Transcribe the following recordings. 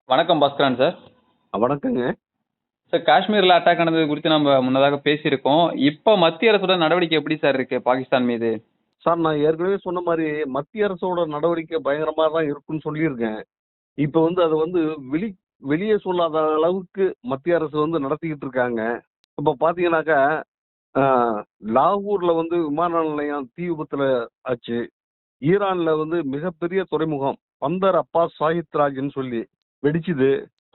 வணக்கம் பாஸ்கரன் சார். வணக்கங்க. சார், காஷ்மீர்ல அட்டாக் நடந்தது குறித்து நம்ம முன்னதாக பேசியிருக்கோம். இப்ப மத்திய அரசோட நடவடிக்கை எப்படி சார் இருக்கு பாகிஸ்தான் மீது? சார், நான் ஏற்கனவே சொன்ன மாரி மத்திய அரசோட நடவடிக்கை பயங்கரமா தான் இருக்குன்னு சொல்லியிருக்கேன். இப்ப அது வெளி வெளிய சொல்லாத அளவுக்கு மத்திய அரசு நடத்திக்கிட்டு இருக்காங்க. இப்ப பாத்தீங்கன்னாக்கா, அ லாகூர்ல விமான நிலையம் தீ விபத்துல ஆச்சு. ஈரான்ல மிகப்பெரிய துறைமுகம் பந்தர் அப்பாஸ் சாஹித் ராஜ்ன்னு சொல்லி வெடிச்சுது.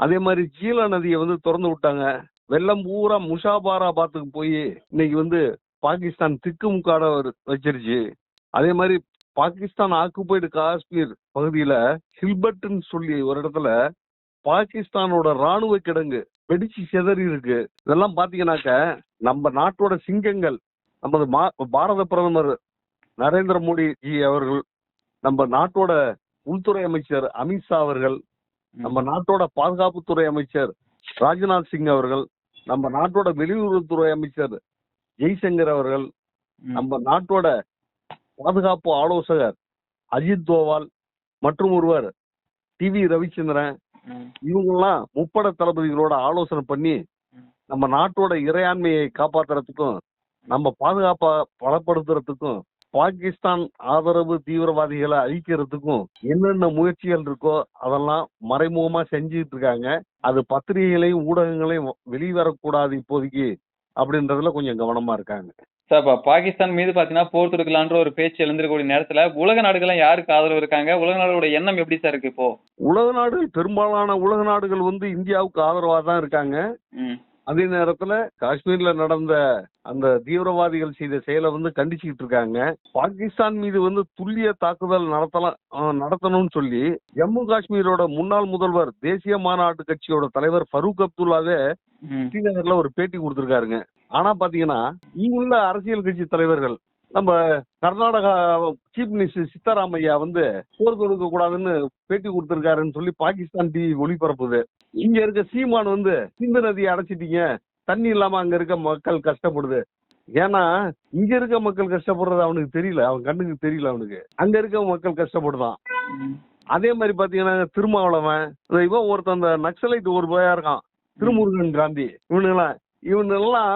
அதே மாரி ஜீலா நதிய தொறந்து விட்டாங்க. வெள்ளம் பூரா முஷாபாராபாத்துக்கு போய் இன்னைக்கு பாகிஸ்தான் திக்குமுக்காட வச்சிருச்சு. அதே மாதிரி பாகிஸ்தான் ஆக்குபைடு காஷ்மீர் பகுதியில ஹில்பர்ட்னு சொல்லி ஒரு இடத்துல பாகிஸ்தானோட ராணுவ கிடங்கு வெடிச்சு சிதறி இருக்கு. இதெல்லாம் பாத்தீங்கன்னாக்க நம்ம நாட்டோட சிங்கங்கள், நமது பாரத பிரதமர் நரேந்திர மோடி ஜி அவர்கள், நம்ம நாட்டோட உள்துறை அமைச்சர் அமித்ஷா அவர்கள், நம்ம நாட்டோட பாதுகாப்புத்துறை அமைச்சர் ராஜ்நாத் சிங் அவர்கள், நம்ம நாட்டோட வெளியுறவுத்துறை அமைச்சர் ஜெய்சங்கர் அவர்கள், நம்ம நாட்டோட பாதுகாப்பு ஆலோசகர் அஜித் தோவால் மற்றும் ஒருவர் டிவி ரவிச்சந்திரன், இவங்கெல்லாம் முப்படை தளபதிகளோட ஆலோசனை பண்ணி நம்ம நாட்டோட இறையாண்மையை காப்பாத்துறதுக்கும் நம்ம பாதுகாப்பை பலப்படுத்துறதுக்கும் பாகிஸ்தான் ஆதரவு தீவிரவாதிகளை அழிக்கிறதுக்கும் என்னென்ன முயற்சிகள் இருக்கோ அதெல்லாம் மறைமுகமா செஞ்சுட்டு இருக்காங்க. அது பத்திரிகைகளையும் ஊடகங்களையும் வெளிவரக்கூடாது இப்போதைக்கு அப்படின்றதுல கொஞ்சம் கவனமா இருக்காங்க. சார், இப்ப பாகிஸ்தான் மீது பாத்தீங்கன்னா போர் தொடுக்கலான்ற ஒரு பேச்சு எழுந்திருக்கக்கூடிய நேரத்துல உலக நாடுகள்லாம் யாருக்கு ஆதரவு இருக்காங்க? உலக நாடுகளோட எண்ணம் எப்படி சார் இருக்கு இப்போ? உலக நாடுகள், பெரும்பாலான உலக நாடுகள் இந்தியாவுக்கு ஆதரவா தான் இருக்காங்க. அதே நேரத்துல காஷ்மீர்ல நடந்த அந்த தீவிரவாதிகள் செய்த செயலை கண்டிச்சுக்கிட்டு இருக்காங்க. பாகிஸ்தான் மீது துல்லிய தாக்குதல் நடத்தணும்னு சொல்லி ஜம்மு காஷ்மீரோட முன்னாள் முதல்வர் தேசிய மாநாட்டு கட்சியோட தலைவர் ஃபரூக் அப்துல்லாவே ஸ்ரீநகர்ல ஒரு பேட்டி கொடுத்திருக்காருங்க. ஆனா பாத்தீங்கன்னா இங்குள்ள அரசியல் கட்சி தலைவர்கள், நம்ம கர்நாடகா சீஃப் மினிஸ்டர் சித்தராமையா போர் தொடுக்க கூடாதுன்னு பேட்டி கொடுத்திருக்காருன்னு சொல்லி பாகிஸ்தான் டிவி ஒளிபரப்புது. இங்க இருக்க சீமான் சிந்து நதியை அடைச்சிட்டீங்க, தண்ணி இல்லாம அங்க இருக்க மக்கள் கஷ்டப்படுது. ஏன்னா இங்க இருக்க மக்கள் கஷ்டப்படுறது அவனுக்கு தெரியல, அவன் கண்ணுக்கு தெரியல, அவனுக்கு அங்க இருக்க மக்கள் கஷ்டப்படுதான். அதே மாதிரி பாத்தீங்கன்னா திருமாவளவன், இவன் ஒருத்தன் அந்த நக்சலைட் ஒரு போயா இருக்கான், திருமுருகன் காந்தி, இவனுங்கெல்லாம்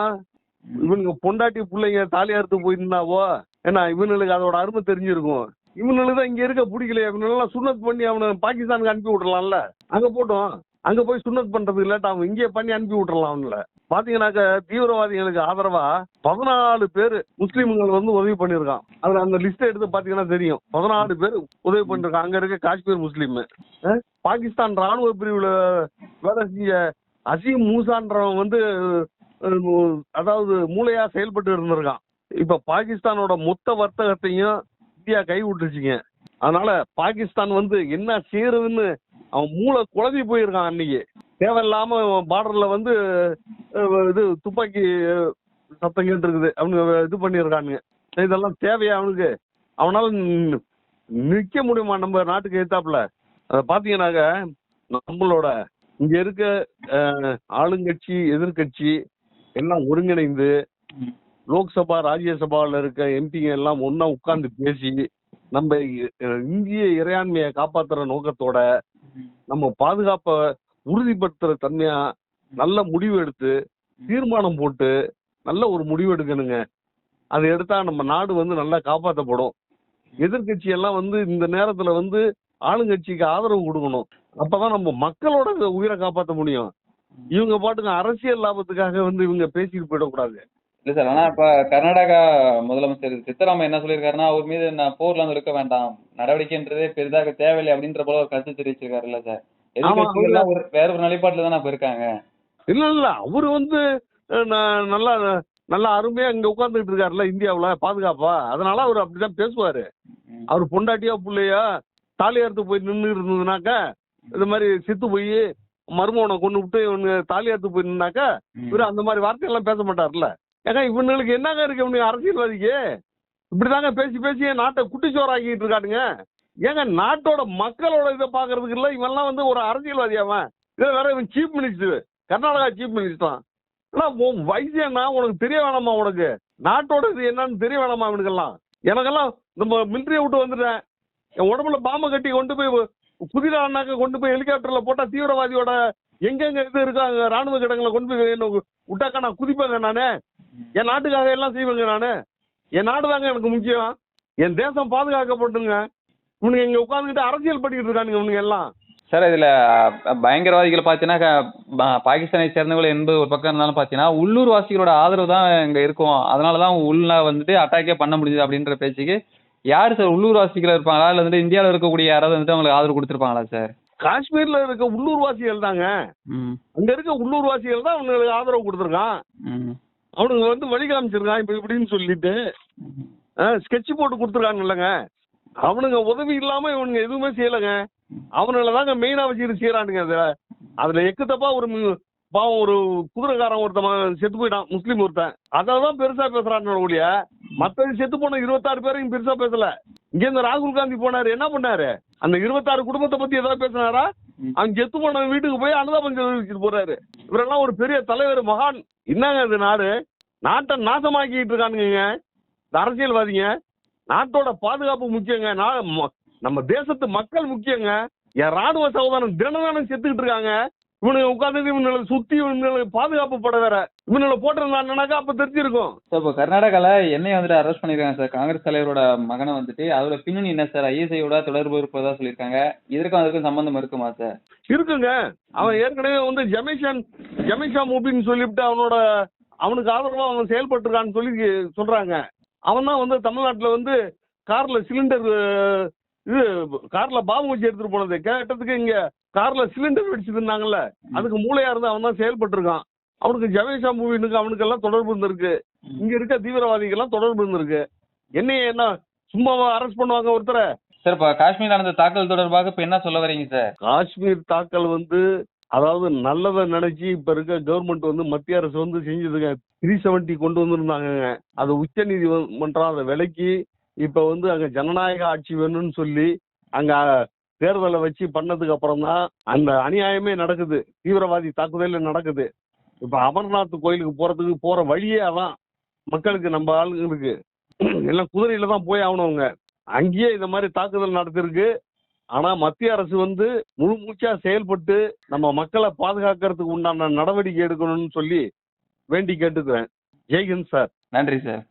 இவனுக்கு பொண்டாட்டி பிள்ளைங்க தாலி அறுத்து போயிருந்தாவோ ஏன்னா இவனுக்கு அதோட அருமை தெரிஞ்சிருக்கும். இவனுக்கு தான் இங்க இருக்க பிடிக்கல, இவனெல்லாம் சுண்ணத் பண்ணி அவனை பாகிஸ்தானுக்கு அனுப்பி விட்டுறலாம்ல. அங்க போட்டோம், அங்க போய் சுண்ணத் பண்றதுக்கு இல்லாட்ட அவன் இங்கே பண்ணி அனுப்பி விட்டுறலாம். அவங்கள பாத்தீங்கன்னாக்க தீவிரவாதிகளுக்கு ஆதரவா 14 பேர் முஸ்லீம்கள் உதவி பண்ணிருக்கான். அதுல அந்த லிஸ்ட் எடுத்து பாத்தீங்கன்னா தெரியும். 14 பேர் உதவி பண்ணிருக்கான் அங்க இருக்க காஷ்மீர் முஸ்லீம். பாகிஸ்தான் ராணுவ பிரிவுல வேலை செஞ்ச அசீம் மூசான்றவன் அதாவது மூளையா செயல்பட்டு இருந்திருக்கான். இப்ப பாகிஸ்தானோட மொத்த வர்த்தகத்தையும் இந்தியா கை விட்டுருச்சுங்க. அதனால பாகிஸ்தான் என்ன செய்யறதுன்னு அவன் மூளை குழம்பி போயிருக்கான். அன்னைக்கு தேவையில்லாம பார்டர்ல இது துப்பாக்கி சத்தம் கேட்டு இருக்குது, அவனுக்கு இது பண்ணிருக்கானுங்க. இதெல்லாம் தேவையா அவனுக்கு? அவனால நிக்க முடியுமா நம்ம நாட்டுக்கு எதிர்த்தாப்புல? அதை பாத்தீங்கன்னாக்க நம்மளோட இங்க இருக்க ஆளுங்கட்சி எதிர்கட்சி எல்லாம் ஒருங்கிணைந்து லோக்சபா ராஜ்யசபாவில் இருக்க எம்பிங்க எல்லாம் ஒன்னா உட்கார்ந்து பேசி நம்ம இந்திய இறையாண்மையை காப்பாத்துற நோக்கத்தோட நம்ம பாதுகாப்பை உறுதிப்படுத்துற தன்மையா நல்ல முடிவு எடுத்து தீர்மானம் போட்டு நல்ல ஒரு முடிவு எடுக்கணுங்க. அதை எடுத்தா நம்ம நாடு நல்லா காப்பாற்றப்படும். எதிர்கட்சி எல்லாம் இந்த நேரத்துல ஆளுங்கட்சிக்கு ஆதரவு கொடுக்கணும். அப்பதான் நம்ம மக்களோட உயிரை காப்பாற்ற முடியும். இவங்க பாட்டுக்கு அரசியல் லாபத்துக்காக இவங்க பேசிட்டு போயிடக்கூடாது. இல்ல சார், ஆனா இப்ப கர்நாடகா முதலமைச்சர் சித்தராமையா என்ன சொல்லியிருக்காருன்னா, அவர் மீது நான் போர்ல இருக்க வேண்டாம், நடவடிக்கைன்றதே பெரிதாக தேவையில்லை அப்படின்ற போல ஒரு கருத்து தெரிவிச்சிருக்காருல்ல சார். எதிர்கட்சிகள்லாம் வேற ஒரு நிலைப்பாட்டுல தானே இப்ப இருக்காங்க. இல்ல அவரு நல்லா நல்லா அருமையா இங்க உட்கார்ந்துட்டு இருக்காருல்ல இந்தியாவுல பாதுகாப்பா. அதனால அவர் அப்படிதான் பேசுவாரு. அவர் பொண்டாட்டியா பிள்ளையா தாலி அறுத்து போய் நின்று இருந்ததுனாக்கா, இந்த மாதிரி செத்து போய் மருமகனை கொண்டு விட்டு இவனு தாலி அறுத்து போய் நின்னாக்கா இவரு அந்த மாதிரி வார்த்தையெல்லாம் பேச மாட்டார்ல. ஏங்க இவனுக்கு என்னங்க இருக்கு இவனுக்கு அரசியல்வாதிக்கு? இப்படிதாங்க பேசி பேசி நாட்டை குட்டிச்சோறாக்கிட்டு இருக்கானுங்க. ஏங்க நாட்டோட மக்களோட இதை பாக்குறதுக்கு இல்ல இவெல்லாம் ஒரு அரசியல்வாதி. அவன் இதை வேற இவன் chief minister, Karnataka chief minister. உன் வயசு என்ன உனக்கு தெரிய வேணாமா? உனக்கு நாட்டோட இது என்னன்னு தெரிய வேணாமா? இவனுக்கெல்லாம் எனக்கெல்லாம் நம்ம மிலிட்டரியை விட்டு வந்துட்டேன், என் உடம்புல பாம்பை கட்டி கொண்டு போய் குதிரானாக்க கொண்டு போய் ஹெலிகாப்டர்ல போட்டா தீவிரவாதியோட எங்கெங்க இது இருக்காங்க ராணுவ கிடங்களை கொண்டு போய் விட்டாக்கா நான் குதிப்பேங்க நானு. என் நாட்டுக்காக எல்லாம் செய்வேங்க நானு. என் நாடு தாங்க எனக்கு முக்கியம். என் தேசம் பாதுகாக்கப்பட்டுங்க. இவனுங்க இங்க உட்காந்துக்கிட்டு அரசியல் பண்ணிக்கிட்டு இருக்கானுங்க இவனுங்க எல்லாம். சார் இதுல பயங்கரவாதிகளை பாத்தீங்கன்னா பாகிஸ்தானை சேர்ந்தவர்கள் என்பது ஒரு பக்கம் இருந்தாலும் பாத்தீங்கன்னா உள்ளூர் வாசிகளோட ஆதரவு தான் இங்க இருக்கும். அதனாலதான் உள்ள வந்துட்டு அட்டாக்கே பண்ண முடியுது அப்படின்ற பேச்சுக்கு யாரு சார் உள்ளூர் வாசிகள் இருப்பாங்களா இல்ல வந்துட்டு இந்தியாவில் இருக்கக்கூடிய யாராவது வந்துட்டு அவங்களுக்கு ஆதரவு கொடுத்துருப்பாங்களா சார்? காஷ்மீர்ல இருக்க உள்ளூர்வாசிகள் தாங்க. அங்க இருக்க உள்ளூர்வாசிகள் தான் அவனுங்களுக்கு ஆதரவு கொடுத்துருக்கான். அவனுங்க வந்து வழி காமிச்சிருக்கான் இப்ப இப்படின்னு சொல்லிட்டு ஸ்கெட்ச் போட்டு கொடுத்துருக்காங்க இல்லைங்க. அவனுங்க உதவி இல்லாம இவனுங்க எதுவுமே செய்யலைங்க. அவனுங்களை தாங்க மெயினா வச்சுட்டு செய்யறானுங்க. அதுல எக்கு தப்பா ஒரு பாவம் ஒரு குதிரைக்காரன் ஒருத்தன் செத்து போயிட்டான், முஸ்லீம் ஒருத்தன். அதான் பெருசா பேசுறான்னு ஒழிய மற்றது செத்து போன 26 பேரையும் பெருசா பேசல. இங்க இருந்து ராகுல் காந்தி போனாரு, என்ன பண்ணாரு? அந்த 26 குடும்பத்தை பத்தி ஏதாவது பேசினாரா? அவங்க செத்து போன வீட்டுக்கு போய் அனுதாபம் தெரிவிச்சுட்டு போறாரு. இவரெல்லாம் ஒரு பெரிய தலைவர், மகான். என்னங்க இது நாடு? நாட்டை நாசமாக்கிட்டு இருக்கானுங்க இந்த அரசியல்வாதிங்க. நாட்டோட பாதுகாப்பு முக்கியங்க. நம்ம தேசத்து மக்கள் முக்கியங்க. என் ராணுவ சகோதரன் தினம் செத்துக்கிட்டு இருக்காங்க. இவனுக்கு உட்காந்து இவனுங்களை சுத்தி இவனுங்களை பாதுகாப்பு பட வேற இவனுங்களை போட்டிருந்தாங்கன்னாக்கா அப்ப தெரிஞ்சிருக்கும். சார் இப்போ கர்நாடகால என்னைய வந்துட்டு அரெஸ்ட் பண்ணிருக்காங்க சார். காங்கிரஸ் தலைவரோட மகனை வந்துட்டு அதோட பின்னணி என்ன சார்? ஐஎஸ்ஐயோட தொடர்பு இருப்பதா சொல்லியிருக்காங்க. இதற்கும் அதுக்கும் சம்பந்தம் இருக்குமா சார்? இருக்குங்க. அவன் ஏற்கனவே வந்து ஜமேஷா மூபின்னு சொல்லிவிட்டு அவனுக்கு ஆதரவா அவன் செயல்பட்டு இருக்கான்னு சொல்லி சொல்றாங்க. அவன் தான் வந்து தமிழ்நாட்டுல வந்து கார்ல சிலிண்டர் கார்ல பாம்பு வச்சு எடுத்துட்டு போனது கேட்டதுக்கு இங்க கார்ல சிலிண்டர் வெடிச்சுருந்தாங்கல்ல, அதுக்கு மூளையா இருந்து அவன் தான் செயல்பட்டு இருக்கான். அவனுக்கு ஜமேஷா மூவினுக்கு அவனுக்கு எல்லாம் தொடர்பு இருந்திருக்கு. இங்க இருக்க தீவிரவாதிகள் எல்லாம் தொடர்பு இருந்திருக்கு. என்ன சும்மாவா அரெஸ்ட் பண்ணுவாங்க ஒருத்தரை? சார் இப்போ காஷ்மீர் நடந்த தாக்கல் தொடர்பாக இப்ப என்ன சொல்ல வரீங்க சார்? காஷ்மீர் தாக்கல் வந்து அதாவது நல்லதை நினைச்சு இப்ப இருக்க கவர்மெண்ட் வந்து மத்திய அரசு வந்து செஞ்சதுங்க. 370 கொண்டு வந்திருந்தாங்க. அது உச்ச நீதிமன்றம் அதை விலக்கி இப்ப வந்து அங்க ஜனநாயக ஆட்சி வேணும்னு சொல்லி அங்க தேர்தலை வச்சு பண்ணதுக்கு அப்புறம் தான் அந்த அநியாயமே நடக்குது. தீவிரவாதி தாக்குதல் நடக்குது. இப்ப அமர்நாத் கோயிலுக்கு போறதுக்கு போற வழியே அதான். மக்களுக்கு நம்ம ஆளுங்களுக்கு எல்லாம் குதிரையில தான் போய் ஆகணுங்க. அங்கேயே இந்த மாதிரி தாக்குதல் நடத்திருக்கு. ஆனா மத்திய அரசு வந்து முழு மூச்சா செயல்பட்டு நம்ம மக்களை பாதுகாக்கிறதுக்கு உண்டான நடவடிக்கை எடுக்கணும்னு சொல்லி வேண்டி கேட்டுக்கிறேன். ஜெய்ஹிந்த் சார். நன்றி சார்.